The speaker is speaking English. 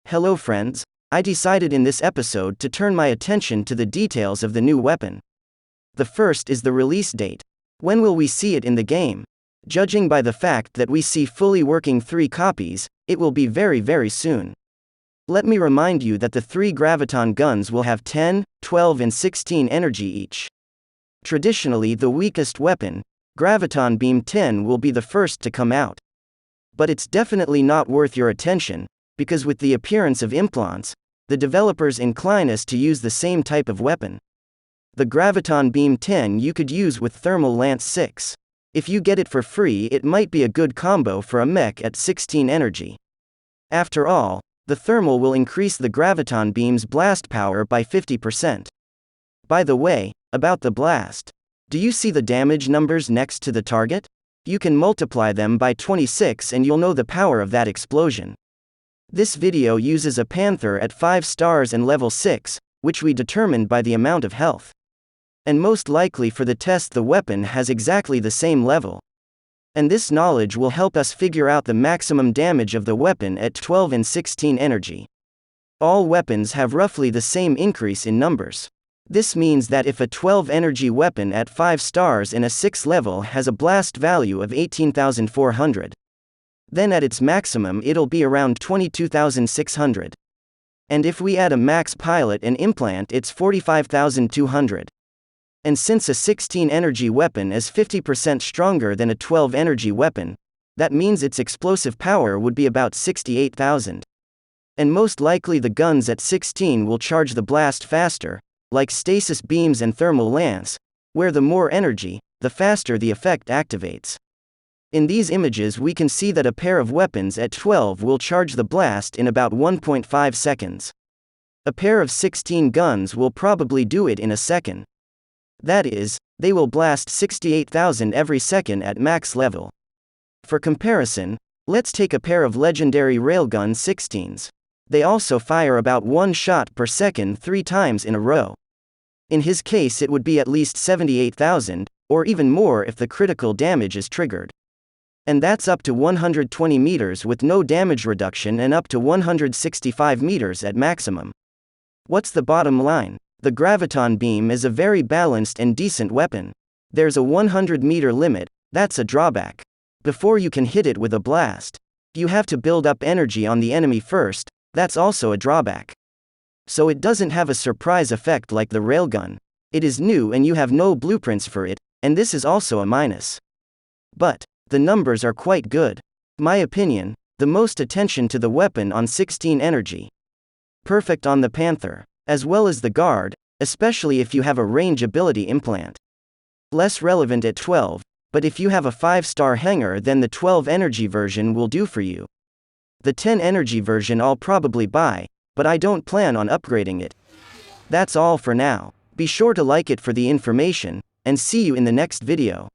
Hello friends, I decided in this episode to turn my attention to the details of the new weapon. The first is the release date. When will we see it in the game? Judging by the fact that we see fully working 3 copies, it will be very soon. Let me remind you that the 3 Graviton guns will have 10, 12 and 16 energy each. Traditionally the weakest weapon, Graviton Beam 10, will be the first to come out. But it's definitely not worth your attention, because with the appearance of implants, the developers incline us to use the same type of weapon. The Graviton Beam 10 you could use with Thermal Lance 6. If you get it for free, it might be a good combo for a mech at 16 energy. After all, the thermal will increase the Graviton Beam's blast power by 50%. By the way, about the blast. Do you see the damage numbers next to the target? You can multiply them by 26 and you'll know the power of that explosion. This video uses a Panther at 5 stars and level 6, which we determined by the amount of health. And most likely for the test the weapon has exactly the same level. And this knowledge will help us figure out the maximum damage of the weapon at 12 and 16 energy. All weapons have roughly the same increase in numbers. This means that if a 12 energy weapon at 5 stars and a 6 level has a blast value of 18,400, then at its maximum it'll be around 22,600. And if we add a max pilot and implant, it's 45,200. And since a 16 energy weapon is 50% stronger than a 12 energy weapon, that means its explosive power would be about 68,000. And most likely the guns at 16 will charge the blast faster, like stasis beams and thermal lance, where the more energy, the faster the effect activates. In these images we can see that a pair of weapons at 12 will charge the blast in about 1.5 seconds. A pair of 16 guns will probably do it in a second. That is, they will blast 68,000 every second at max level. For comparison, let's take a pair of legendary railgun 16s. They also fire about 1 shot per second 3 times in a row. In his case it would be at least 78,000, or even more if the critical damage is triggered. And that's up to 120 meters with no damage reduction and up to 165 meters at maximum. What's the bottom line? The Graviton Beam is a very balanced and decent weapon. There's a 100 meter limit, that's a drawback. Before you can hit it with a blast, you have to build up energy on the enemy first, that's also a drawback. So it doesn't have a surprise effect like the railgun. It is new and you have no blueprints for it, and this is also a minus. But the numbers are quite good. My opinion, the most attention to the weapon on 16 energy. Perfect on the Panther, as well as the guard, especially if you have a range ability implant. Less relevant at 12, but if you have a 5-star hanger then the 12 energy version will do for you. The 10 energy version I'll probably buy, but I don't plan on upgrading it. That's all for now. Be sure to like it for the information, and see you in the next video.